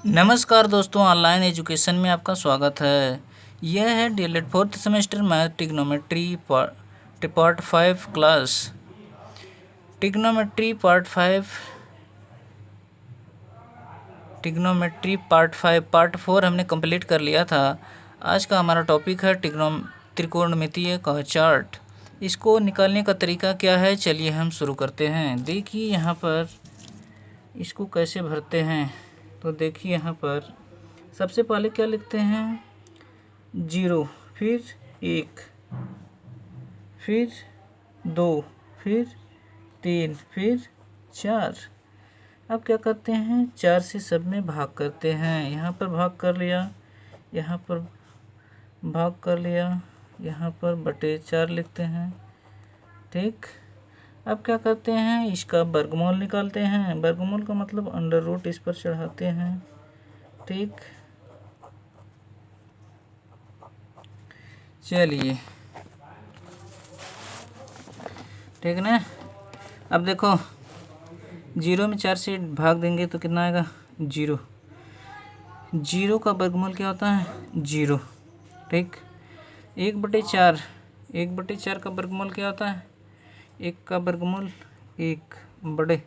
नमस्कार दोस्तों, online education में आपका स्वागत है। यह है DElEd fourth semester math trigonometry part 5 class. Trigonometry part 4 हमने कंप्लीट कर लिया था। आज का हमारा टॉपिक है त्रिकोणमितीय का चार्ट। इसको निकालने का तरीका क्या है, चलिए हम शुरू करते हैं। देखिए यहाँ पर इसको कैसे भरते हैं। तो देखिए यहाँ पर सबसे पहले क्या लिखते हैं, 0, फिर 1, फिर 2, फिर 3, फिर 4। अब क्या करते हैं, 4 से सब में भाग करते हैं। यहाँ पर भाग कर लिया, यहाँ पर भाग कर लिया, यहाँ पर बटे 4 लिखते हैं। ठीक, अब क्या करते हैं, इसका वर्गमूल निकालते हैं। वर्गमूल का मतलब अंडर रूट इस पर चढ़ाते हैं। ठीक, चलिए ठीक ना। अब देखो 0 में 4 से भाग देंगे तो कितना आएगा, 0। 0 का वर्गमूल क्या होता है, 0। ठीक, 1/4, 1/4 का वर्गमूल क्या होता है, 1 का वर्गमूल 1 बड़े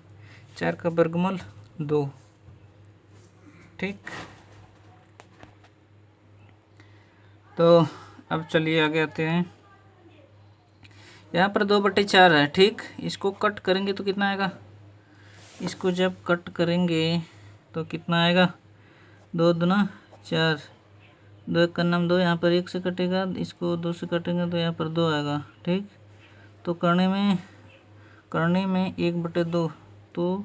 4 का वर्गमूल 2। ठीक, तो अब चलिए आगे आते हैं। यहाँ पर 2/4 है। ठीक, इसको कट करेंगे तो कितना आएगा, इसको जब कट करेंगे तो कितना आएगा, 2 दूना 4, 2 1 का नाम 2, यहाँ पर 1 से कटेगा, इसको 2 से कटेंगे तो यहाँ पर 2 आएगा। ठीक, तो करने में 1/2, तो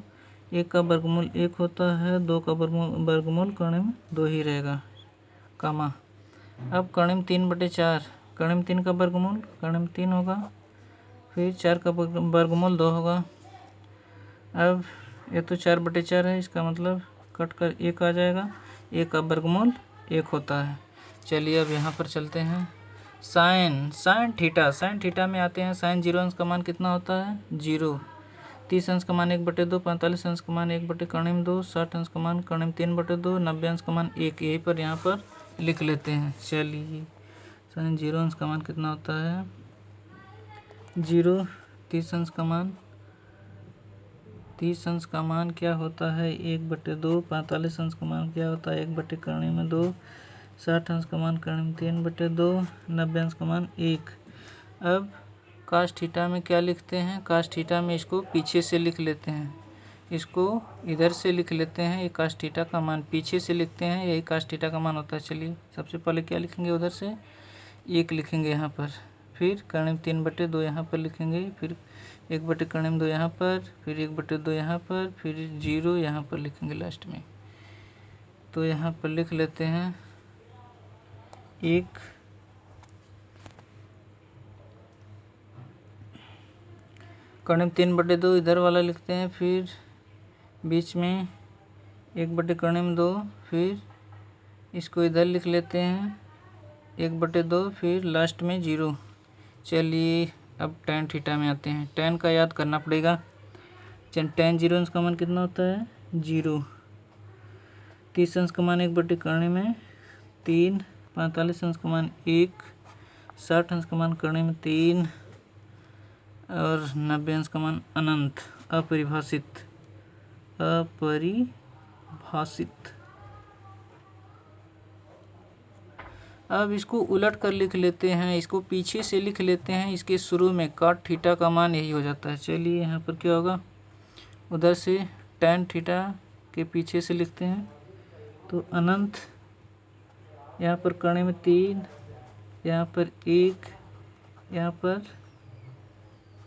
1 का वर्गमूल 1 होता है, 2 का वर्गमूल करने में 2 ही रहेगा, कामा। अब करने में 3/4, करने में 3 का वर्गमूल करने में 3 होगा, फिर 4 का वर्गमूल 2 होगा। अब ये तो 4/4 है, इसका मतलब कट कर 1 आ जाएगा, 1 का वर्गमूल 1 होता है। चलिए अब यहाँ पर चलते हैं। साइन थीटा में आते हैं। साइन 0 अंश का मान कितना होता है, 0। 30 अंश का मान 1/2, 45 अंश का मान 1/2, 60 अंश का मान 3/2, 90 अंश का मान 1। यहीं पर यहाँ पर लिख लेते हैं। चलिए साइन 0 अंश का मान कितना होता है, 0। 30 अंश का मान क्या होता है, 1/2। 45 अंश का मान क्या होता है, 1/2, 60 अंश का मान 3/2, 90 अंश का मान 1। अब कास थीटा में क्या लिखते हैं, कास थीटा में इसको पीछे से लिख लेते हैं, इसको इधर से लिख लेते हैं। ये कास थीटा का मान पीछे से लिखते हैं, यही कास थीटा का मान होता है। चलिए सबसे पहले क्या लिखेंगे, उधर से 1 लिखेंगे यहाँ पर, फिर 3/2 यहाँ पर लिखेंगे, फिर 1/2 यहाँ पर, फिर 1/2 यहाँ पर, फिर 0 यहाँ पर लिखेंगे लास्ट में। तो यहाँ पर लिख लेते हैं 1, कर्णिम 3/2 इधर वाला लिखते हैं, फिर बीच में 1/2, फिर इसको इधर लिख लेते हैं 1/2, फिर लास्ट में 0। चलिए अब tan थीटा में आते हैं। tan का याद करना पड़ेगा। tan 0 अंश का मान कितना होता है, 0। 30 अंश का मान 1/2 में 3, 45 अंश का मान 1, 60 अंश का मान 3 और 90 अंश का मान अनंत, अपरिभाषित। अब इसको उलट कर लिख लेते हैं, इसको पीछे से लिख लेते हैं। इसके शुरू में cot थीटा का मान यही हो जाता है। चलिए यहाँ पर क्या होगा, उधर से tan थीटा के पीछे से लिखते हैं, तो अनंत, यहाँ पर करने में 3, यहाँ पर 1, यहाँ पर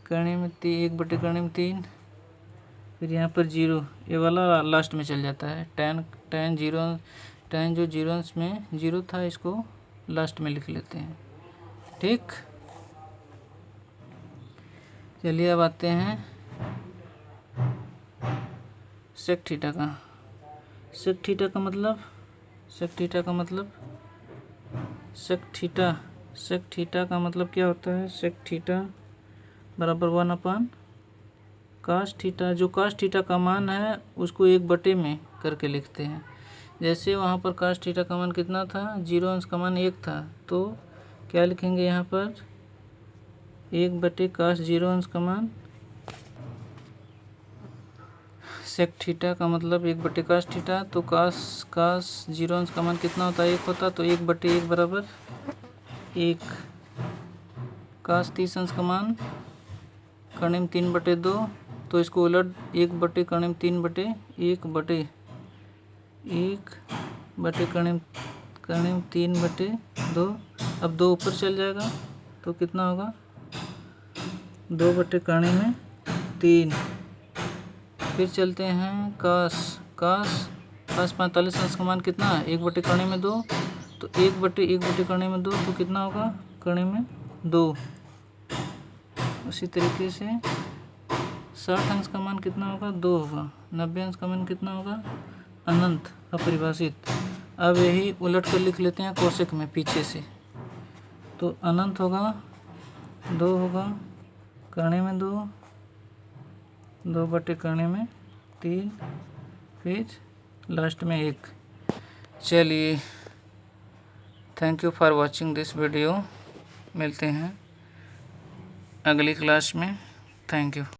करने में 1/3, फिर यहाँ पर 0। ये वाला लास्ट में चल जाता है। tan 0 अंश में 0 था, इसको लास्ट में लिख लेते हैं। ठीक, चलिए अब आते हैं सेक थीटा का। सेक थीटा का मतलब क्या होता है, सेक थीटा बराबर 1/cos थीटा। जो cos थीटा का मान है उसको 1/में करके लिखते हैं। जैसे वहाँ पर कास थीटा का मान कितना था, 0 अंश का मान 1 था, तो क्या लिखेंगे यहाँ पर 1 कास 0 अंश का मान सेक थीटा का मतलब 1 कास थीटा, तो कास 0 अंश का मान कितना होता है, 1 होता, तो 1/1 बराबर 1। कास 30 अंश का मान कर्ण में 3/2, तो इसको उलट 1 कर्ण में 3/2। अब 2 ऊपर चल जाएगा तो कितना होगा 2/कर्ण में 3। फिर चलते हैं कास 45 अंश का मान कितना है, 1/कर्ण में 2, तो 1/कर्ण में 2 तो कितना होगा कर्ण में 2। उसी तरीके से 60 अंश का मान कितना होगा 2 होगा। 90 अंश का मान कितना होगा अनंत अपरिभाषित। अब यही उलट कर लिख लेते हैं कोशेक में पीछे से, तो अनंत होगा 2 होगा कर्ण में 2, 2/कर्ण में 3, फिर लास्ट में 1। चलिए, thank you for watching this video. मिलते हैं अगली क्लास में। Thank you.